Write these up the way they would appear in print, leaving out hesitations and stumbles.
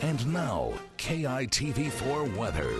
And now, KITV4 weather.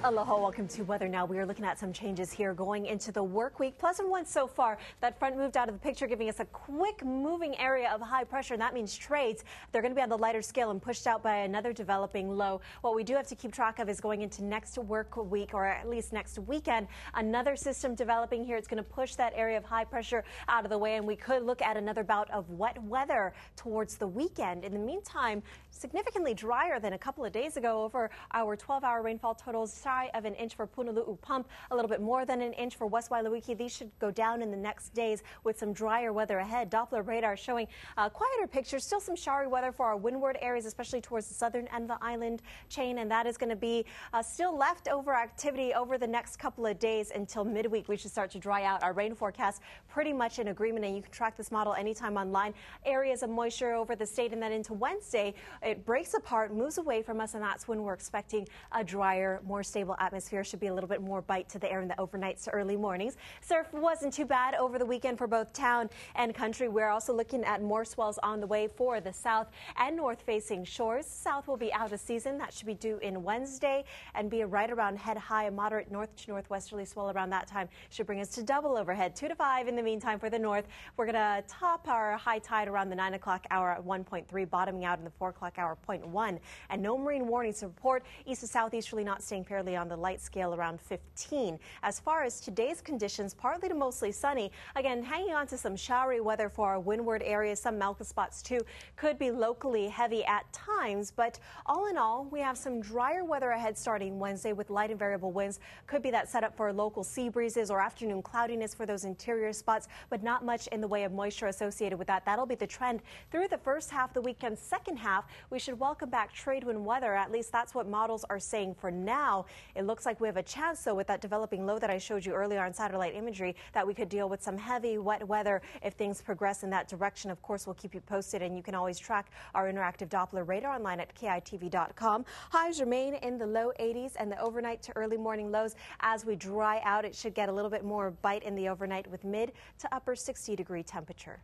Aloha, welcome to Weather Now. We are looking at some changes here going into the work week. Pleasant one so far. That front moved out of the picture, giving us a quick moving area of high pressure, and that means trades. They're going to be on the lighter scale and pushed out by another developing low. What we do have to keep track of is going into next work week, or at least next weekend. Another system developing here. It's going to push that area of high pressure out of the way, and we could look at another bout of wet weather towards the weekend. In the meantime, significantly drier than a couple of days ago. Over our 12-hour rainfall totals, of an inch for Punalu'u Pump, a little bit more than an inch for West Wailuiki. These should go down in the next days with some drier weather ahead. Doppler radar showing quieter pictures, still some showery weather for our windward areas, especially towards the southern end of the island chain, and that is going to be still leftover activity over the next couple of days until midweek. We should start to dry out. Our rain forecast pretty much in agreement, and you can track this model anytime online. Areas of moisture over the state, and then into Wednesday, it breaks apart, moves away from us, and that's when we're expecting a drier, more stable atmosphere. Should be a little bit more bite to the air in the overnights to early mornings. Surf wasn't too bad over the weekend for both town and country. We're also looking at more swells on the way for the south and north facing shores. South will be out of season. That should be due in Wednesday and be right around head high. A moderate north to northwesterly swell around that time should bring us to double overhead, 2 to 5 in the meantime for the north. We're going to top our high tide around the 9 o'clock hour at 1.3, bottoming out in the 4 o'clock hour 0.1, and no marine warnings to report. East to southeasterly, not staying fairly on the light scale around 15. As far as today's conditions, partly to mostly sunny. Again, hanging on to some showery weather for our windward areas. Some melka spots too could be locally heavy at times, but all in all, we have some drier weather ahead starting Wednesday with light and variable winds. Could be that setup for local sea breezes or afternoon cloudiness for those interior spots, but not much in the way of moisture associated with that. That'll be the trend through the first half of the weekend. Second half, we should welcome back trade wind weather. At least that's what models are saying for now. It looks like we have a chance, though, with that developing low that I showed you earlier on satellite imagery, that we could deal with some heavy, wet weather if things progress in that direction. Of course, we'll keep you posted, and you can always track our interactive Doppler radar online at KITV.com. Highs remain in the low 80s, and the overnight to early morning lows as we dry out. It should get a little bit more bite in the overnight with mid to upper 60-degree temperature.